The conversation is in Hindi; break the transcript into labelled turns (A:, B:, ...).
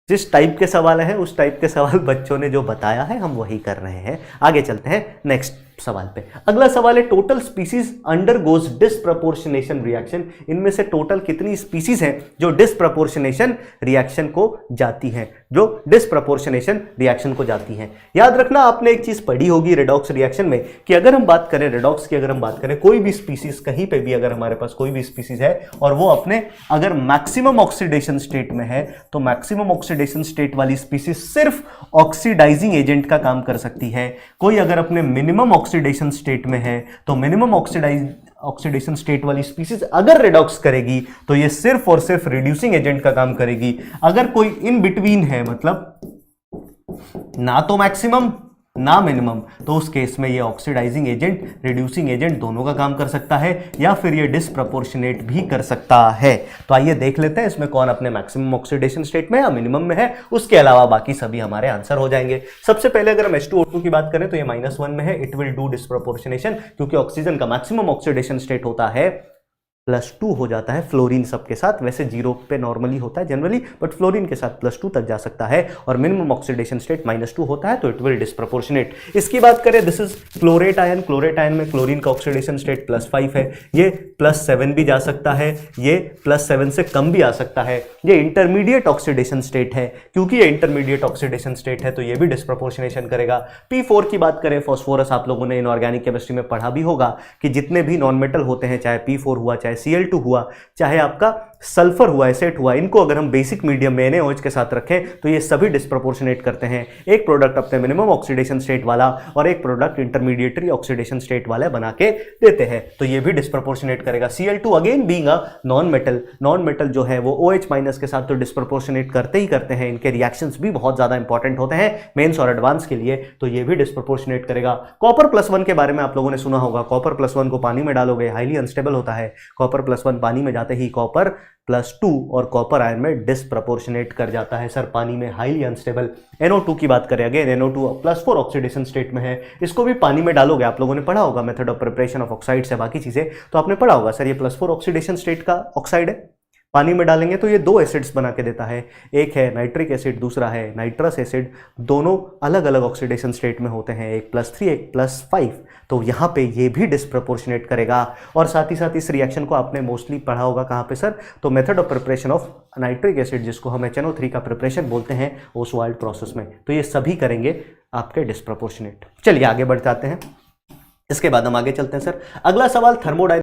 A: जिस टाइप के सवाल हैं उस टाइप के सवाल बच्चों ने जो बताया है हम वही कर रहे हैं। आगे चलते हैं नेक्स्ट सवाल पे। अगला सवाल है total species undergoes disproportionation reaction. इनमें से टोटल कितनी स्पीसीज हैं जो डिस्प्रपोर्शनेशन रिएक्शन को जाती हैं, जो डिस्प्रपोर्शनेशन रिएक्शन को जाती हैं। याद रखना आपने एक चीज पढ़ी होगी रेडॉक्स रिएक्शन में कि अगर हम बात करें रेडॉक्स की, अगर हम बात करें कोई भी स्पीसीज, कहीं पे भी अगर हमारे पास कोई भी स्पीसीज है और वो अपने अगर मैक्सिमम ऑक्सीडेशन स्टेट में है तो मैक्सिमम ऑक्सीडेशन स्टेट वाली स्पीसीज सिर्फ ऑक्सीडाइजिंग एजेंट का काम कर सकती है। कोई अगर अपने मिनिमम ऑक्सीडेशन स्टेट में है तो मिनिमम ऑक्सीडेशन स्टेट वाली स्पीसीज अगर रिडॉक्स करेगी तो ये सिर्फ और सिर्फ रिड्यूसिंग एजेंट का काम करेगी। अगर कोई इन बिटवीन है, मतलब ना तो मैक्सिमम ना मिनिमम, तो उस केस में ये ऑक्सीडाइजिंग एजेंट, रिड्यूसिंग एजेंट दोनों का काम कर सकता है या फिर ये डिस्प्रपोर्शनेट भी कर सकता है। तो आइए देख लेते हैं इसमें कौन अपने मैक्सिमम ऑक्सीडेशन स्टेट में या मिनिमम में है, उसके अलावा बाकी सभी हमारे आंसर हो जाएंगे। सबसे पहले अगर हम H2O2 की बात करें तो ये -1 में है, इट विल डू डिस्प्रपोर्शनेशन, क्योंकि ऑक्सीजन का मैक्सिमम ऑक्सीडेशन स्टेट होता है +2 हो जाता है फ्लोरीन सबके साथ। वैसे 0 पे नॉर्मली होता है जनरली, बट फ्लोरीन के साथ +2 तक जा सकता है और मिनिमम ऑक्सीडेशन स्टेट -2 होता है, तो इट विल डिस्प्रपोर्शनेट। इसकी बात करें, this is chlorate ion. Chlorate ion में क्लोरीन का ऑक्सीडेशन स्टेट +5 है, ये +7 भी जा सकता है, ये +7 से कम भी आ सकता है। ये इंटरमीडिएट ऑक्सीडेशन स्टेट है, क्योंकि ये इंटरमीडिएट ऑक्सीडेशन स्टेट है तो ये भी डिस्प्रपोर्शनेशन करेगा। P4 की बात करें, फॉस्फोरस, आप लोगों ने इनऑर्गेनिक केमिस्ट्री में पढ़ा भी होगा कि जितने भी नॉन मेटल होते हैं, चाहे P4 हुआ, चाहे Cl2 हुआ, चाहे आपका सल्फर हुआ, एसेट हुआ, इनको अगर हम बेसिक मीडियम में NaOH के साथ रखें तो ये सभी डिस्प्रपोर्शनेट करते हैं। एक प्रोडक्ट अपने मिनिमम ऑक्सीडेशन स्टेट वाला और एक प्रोडक्ट इंटरमीडिएटरी ऑक्सीडेशन स्टेट वाला बना के देते हैं, तो ये भी डिस्प्रपोर्शनेट करेगा। Cl2 again being a non metal जो है वो OH- के साथ तो डिस्प्रपोर्शनेट करते ही करते हैं। इनके रिएक्शंस भी बहुत ज्यादा इंपॉर्टेंट होते हैं मेंस और एडवांस के लिए, तो ये भी डिस्प्रपोर्शनेट करेगा। कॉपर +1 के बारे में आप लोगों ने सुना होगा। कॉपर +1 को पानी में डालोगे, हाईली अनस्टेबल होता है। कॉपर +1 पानी में जाते ही कॉपर +2 और कॉपर आयन में डिस्प्रपोर्शनेट कर जाता है सर, पानी में हाईली अनस्टेबल। NO2 की बात करें, अगेन NO2 +4 ऑक्सीडेशन स्टेट में है, इसको भी पानी में डालोगे। आप लोगों ने पढ़ा होगा method of preparation of oxide से बाकी चीजें, तो आपने पढ़ा होगा सर ये +4 ऑक्सीडेशन स्टेट का ऑक्साइड है। पानी में डालेंगे तो ये 2 एसिड्स बना के देता है, एक है नाइट्रिक एसिड, दूसरा है नाइट्रस एसिड। दोनों अलग अलग ऑक्सीडेशन स्टेट में होते हैं, एक +3 एक +5, तो यहाँ पे ये भी डिस्प्रपोर्शनेट करेगा। और साथ ही साथ इस रिएक्शन को आपने मोस्टली पढ़ा होगा कहाँ पे सर, तो method of preparation of nitric acid, जिसको हम HNO3 का प्रिपरेशन बोलते हैं, ओसवाल्ड प्रोसेस में, तो ये सभी करेंगे आपके डिस्प्रपोर्शनेट। चलिए आगे बढ़ जाते हैं, इसके बाद हम आगे चलते हैं सर। अगला सवाल थर्मोडायनामिक्स